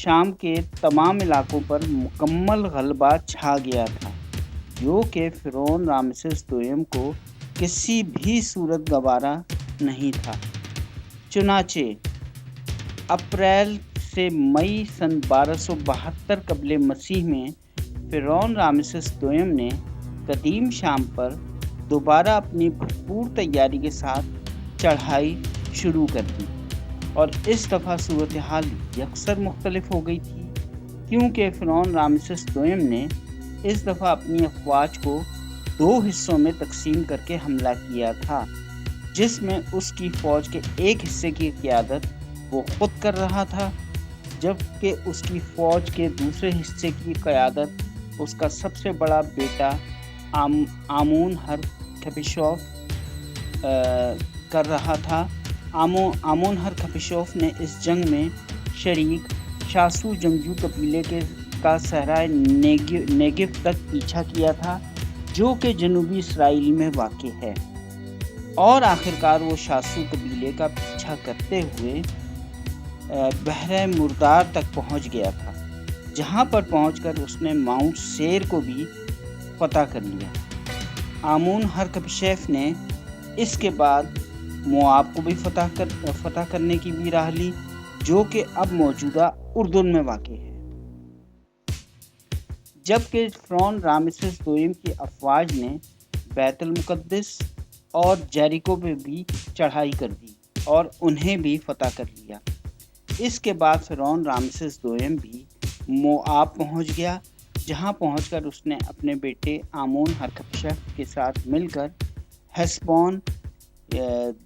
شام کے تمام علاقوں پر مکمل غلبہ چھا گیا تھا، جو کہ فرعون رامسس دوئم کو کسی بھی صورت گوارا نہیں تھا۔ چنانچہ اپریل سے مئی سن 1272 قبل مسیح میں فرعون رامسس دوئم نے قدیم شام پر دوبارہ اپنی بھرپور تیاری کے ساتھ چڑھائی شروع کر دی، اور اس دفعہ صورتحال یکسر مختلف ہو گئی تھی، کیونکہ فرعون رامسس دوئم نے اس دفعہ اپنی افواج کو 2 حصوں میں تقسیم کر کے حملہ کیا تھا، جس میں اس کی فوج کے ایک حصے کی قیادت وہ خود کر رہا تھا، جبکہ اس کی فوج کے دوسرے حصے کی قیادت اس کا سب سے بڑا بیٹا آمون ہر کھپشوف کر رہا تھا۔ آمون ہر کھپشوف نے اس جنگ میں شریک شاسو جنگجو قبیلے کا صحرائے نیگیو تک پیچھا کیا تھا، جو کہ جنوبی اسرائیل میں واقع ہے، اور آخرکار وہ شاسو قبیلے کا پیچھا کرتے ہوئے بحر مردار تک پہنچ گیا تھا، جہاں پر پہنچ کر اس نے ماؤنٹ سیر کو بھی فتح کر لیا۔ آمون ہر کھپشیف نے اس کے بعد موآب کو بھی فتح کرنے کی بھی راہ لی، جو کہ اب موجودہ اردن میں واقع ہے۔ جبکہ فرعون رامسس دوئم کی افواج نے بیت المقدس اور جیریکو پہ بھی چڑھائی کر دی اور انہیں بھی فتح کر لیا۔ اس کے بعد فرعون رامسس دوئم بھی موآب پہنچ گیا، جہاں پہنچ کر اس نے اپنے بیٹے آمون ہر کھپشیف کے ساتھ مل کر ہیسبون،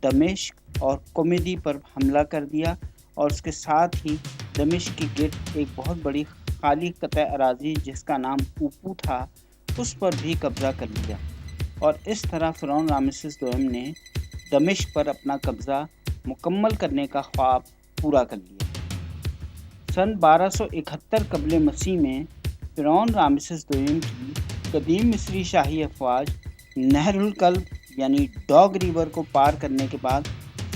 دمشق اور کمیدی پر حملہ کر دیا، اور اس کے ساتھ ہی دمشق کے گرد ایک بہت بڑی خالی قطع اراضی جس کا نام اوپو تھا، اس پر بھی قبضہ کر لیا، اور اس طرح فرعون رامسس دوئم نے دمشق پر اپنا قبضہ مکمل کرنے کا خواب پورا کر لیا۔ سن 1271 قبل مسیح میں فرعون رامسس دوئم کی قدیم مصری شاہی افواج نہر الکلب یعنی ڈاگ ریور کو پار کرنے کے بعد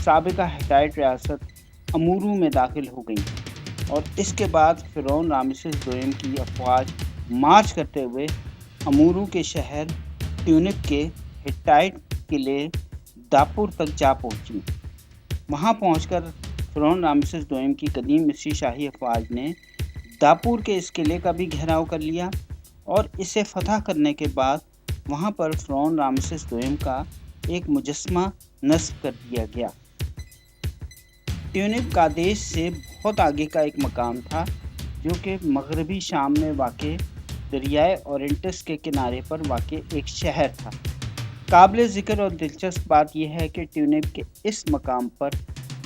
سابقہ ہٹائٹ ریاست امورو میں داخل ہو گئی، اور اس کے بعد فرعون رامسس دوئم کی افواج مارچ کرتے ہوئے امورو کے شہر ٹیونک کے ہٹائٹ قلعے داپور تک جا پہنچی۔ وہاں پہنچ کر فرعون رامسس دوئم کی قدیم مصری شاہی افواج نے داپور کے اس قلعے کا بھی گھیراؤ کر لیا، اور اسے فتح کرنے کے بعد وہاں پر فرعون رامسس دوئم کا ایک مجسمہ نصب کر دیا گیا۔ ٹیونک قادیش سے بہت آگے کا ایک مقام تھا، جو کہ مغربی شام میں واقع دریائے اورنٹس کے کنارے پر واقع ایک شہر تھا۔ قابل ذکر اور دلچسپ بات یہ ہے کہ ٹیونک کے اس مقام پر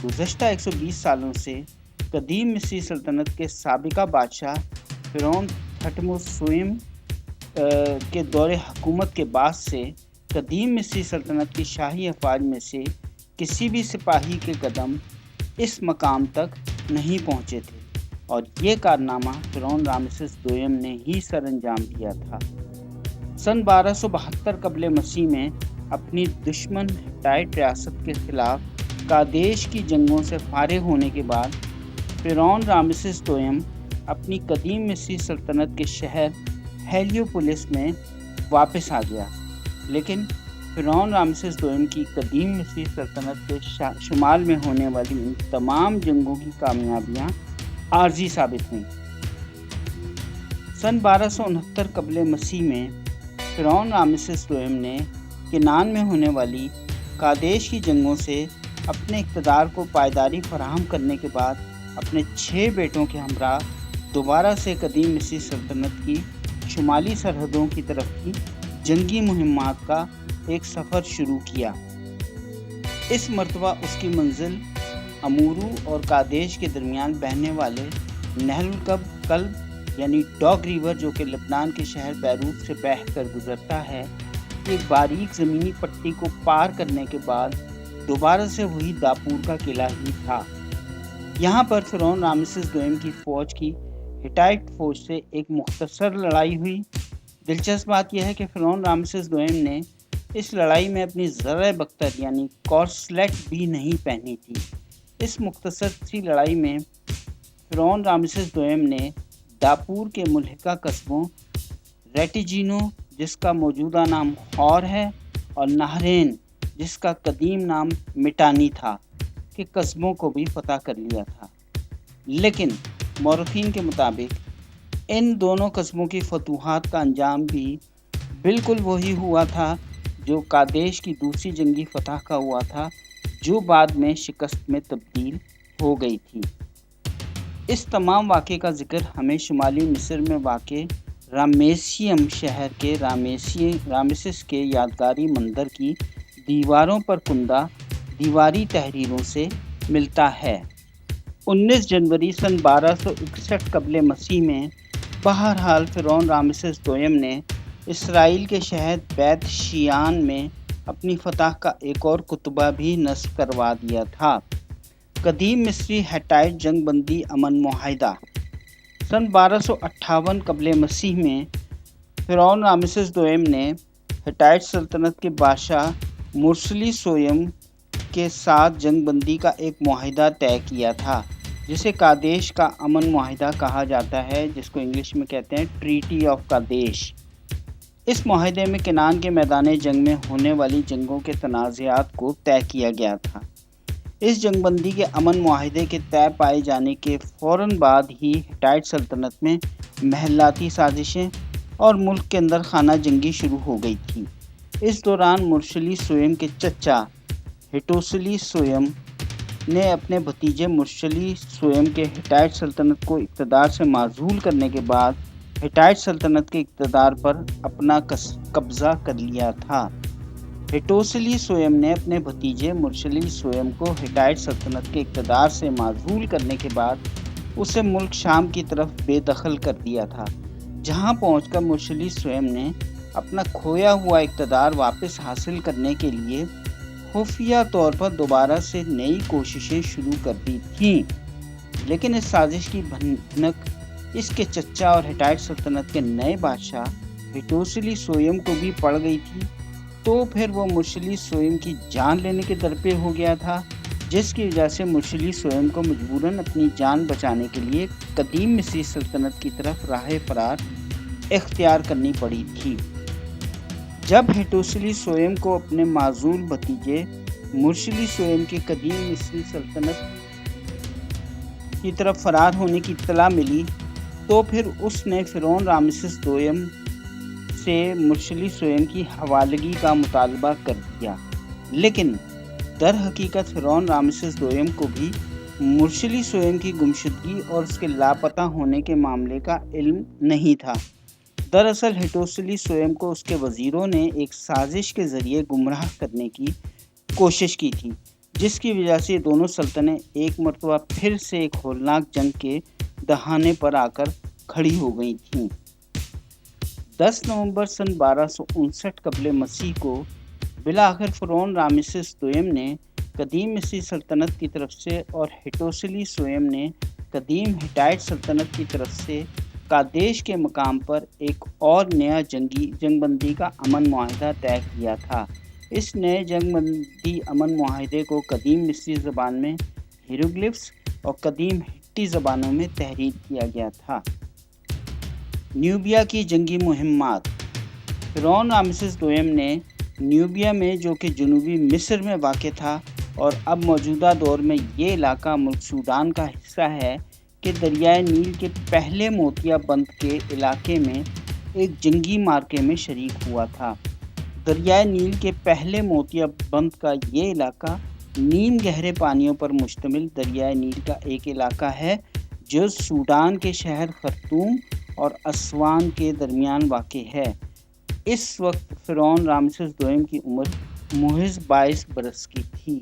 گزشتہ 120 سالوں سے قدیم مصری سلطنت کے سابقہ بادشاہ فرعون تھٹموس سوئم کے دور حکومت کے بعد سے قدیم مصری سلطنت کی شاہی افواج میں سے کسی بھی سپاہی کے قدم اس مقام تک نہیں پہنچے تھے، اور یہ کارنامہ فرعون رامسس دوئم نے ہی سر انجام دیا تھا۔ سن 1272 قبل مسیح میں اپنی دشمن ہٹائٹ ریاست کے خلاف قادیش کی جنگوں سے فارغ ہونے کے بعد فرعون رامسس دوئم اپنی قدیم مصری سلطنت کے شہر ہیلیوپولس میں واپس آ گیا، لیکن فرعون رامسس دوئم کی قدیم مصری سلطنت کے شمال میں ہونے والی ان تمام جنگوں کی کامیابیاں عارضی ثابت ہوئیں۔ سن 1269 قبل مسیح میں فرعون رامسس دوئم نے کنعان میں ہونے والی قادیش کی جنگوں سے اپنے اقتدار کو پائیداری فراہم کرنے کے بعد اپنے 6 بیٹوں کے ہمراہ دوبارہ سے قدیم مصری سلطنت کی شمالی سرحدوں کی طرف کی جنگی مہمات کا ایک سفر شروع کیا۔ اس مرتبہ اس کی منزل امورو اور قادیش کے درمیان بہنے والے نہر الکلب یعنی ڈاگ ریور، جو کہ لبنان کے شہر بیروت سے بہہ کر گزرتا ہے، ایک باریک زمینی پٹی کو پار کرنے کے بعد دوبارہ سے وہی داپور کا قلعہ ہی تھا۔ یہاں پر فرعون رامسس دوئم کی فوج کی ہٹائٹ فوج سے ایک مختصر لڑائی ہوئی۔ دلچسپ بات یہ ہے کہ فرعون رامسس دوئم نے اس لڑائی میں اپنی زرع بختر یعنی کورسلیٹ بھی نہیں پہنی تھی۔ اس مختصر سی لڑائی میں فرعون رامسس دوم نے داپور کے ملحقہ قصبوں ریٹیجینو جس کا موجودہ نام خور ہے اور نہرین جس کا قدیم نام مٹانی تھا کے قصبوں کو بھی فتح کر لیا تھا، لیکن مورخین کے مطابق ان دونوں قصبوں کی فتوحات کا انجام بھی بالکل وہی ہوا تھا جو قادیش کی دوسری جنگی فتح کا ہوا تھا، جو بعد میں شکست میں تبدیل ہو گئی تھی۔ اس تمام واقعے کا ذکر ہمیں شمالی مصر میں واقع رامیسیم شہر کے رامسس کے یادگاری مندر کی دیواروں پر کندہ دیواری تحریروں سے ملتا ہے۔ 19 جنوری سن 1261 قبل مسیح میں بہرحال فرعون رامسس دوم نے اسرائیل کے شہر بیت شیان میں اپنی فتح کا ایک اور کتبہ بھی نصب کروا دیا تھا، قدیم مصری ہیٹائٹ جنگ بندی امن معاہدہ۔ سن 1258 قبل مسیح میں فرعون رامسس دوم نے ہیٹائٹ سلطنت کے بادشاہ مرسلی سویم کے ساتھ جنگ بندی کا ایک معاہدہ طے کیا تھا، جسے قادیش کا امن معاہدہ کہا جاتا ہے، جس کو انگلش میں کہتے ہیں ٹریٹی آف قادیش۔ اس معاہدے میں کنعان کے میدان جنگ میں ہونے والی جنگوں کے تنازعات کو طے کیا گیا تھا۔ اس جنگ بندی کے امن معاہدے کے طے پائے جانے کے فوراً بعد ہی ہیٹائٹ سلطنت میں محلاتی سازشیں اور ملک کے اندر خانہ جنگی شروع ہو گئی تھی۔ اس دوران مرشلی سویم کے چچا ہٹوسلی سویم نے اپنے بھتیجے مرشلی سویم کے ہیٹائٹ سلطنت کو اقتدار سے معزول کرنے کے بعد ہیٹائٹ سلطنت کے اقتدار پر اپنا قبضہ کر لیا تھا۔ ہٹوسلی سویم نے اپنے بھتیجے مرشلی سویم کو ہیٹائٹ سلطنت کے اقتدار سے معزول کرنے کے بعد اسے ملک شام کی طرف بے دخل کر دیا تھا، جہاں پہنچ کر مرشلی سویم نے اپنا کھویا ہوا اقتدار واپس حاصل کرنے کے لیے خفیہ طور پر دوبارہ سے نئی کوششیں شروع کر دی تھیں، لیکن اس سازش کی بھنک اس کے چچا اور ہیٹائٹ سلطنت کے نئے بادشاہ ہٹوسلی سویم کو بھی پڑ گئی تھی، تو پھر وہ مرشلی سویم کی جان لینے کے درپے ہو گیا تھا، جس کی وجہ سے مرشلی سویم کو مجبوراً اپنی جان بچانے کے لیے قدیم مصری سلطنت کی طرف راہ فرار اختیار کرنی پڑی تھی۔ جب ہٹوسلی سویم کو اپنے معزول بھتیجے مرشلی سویم کی قدیم مصری سلطنت کی طرف فرار ہونے کی اطلاع ملی، تو پھر اس نے فرعون رامسس دوم سے مرشلی سویم کی حوالگی کا مطالبہ کر دیا، لیکن در حقیقت فرعون رامسس دوم کو بھی مرشلی سویم کی گمشدگی اور اس کے لاپتہ ہونے کے معاملے کا علم نہیں تھا۔ دراصل ہٹوسلی سویم کو اس کے وزیروں نے ایک سازش کے ذریعے گمراہ کرنے کی کوشش کی تھی، جس کی وجہ سے دونوں سلطنتیں ایک مرتبہ پھر سے ایک ہولناک جنگ کے دہانے پر آ کر کھڑی ہو گئی تھیں۔ 10 نومبر سن 1259 قبل مسیح کو بالآخر فرعون رامسس دوم نے قدیم مصری سلطنت کی طرف سے اور ہٹوسلی سویم نے قدیم ہیٹائٹ سلطنت کی طرف سے قادیش کے مقام پر ایک اور نیا جنگ بندی کا امن معاہدہ طے کیا تھا۔ اس نئے جنگ بندی امن معاہدے کو قدیم مصری زبان میں ہیروگلفس اور قدیم ہٹی زبانوں میں تحریر کیا گیا تھا۔ نیوبیا کی جنگی مہمات۔ فرعون رامسس دوم نے نیوبیا میں، جو کہ جنوبی مصر میں واقع تھا اور اب موجودہ دور میں یہ علاقہ ملک سوڈان کا حصہ ہے، کہ دریائے نیل کے پہلے موتیا بند کے علاقے میں ایک جنگی معرکے میں شریک ہوا تھا۔ دریائے نیل کے پہلے موتیا بند کا یہ علاقہ نیم گہرے پانیوں پر مشتمل دریائے نیل کا ایک علاقہ ہے، جو سوڈان کے شہر خرطوم اور اسوان کے درمیان واقع ہے۔ اس وقت فرعون رامسس دوم کی عمر محض 22 برس کی تھی۔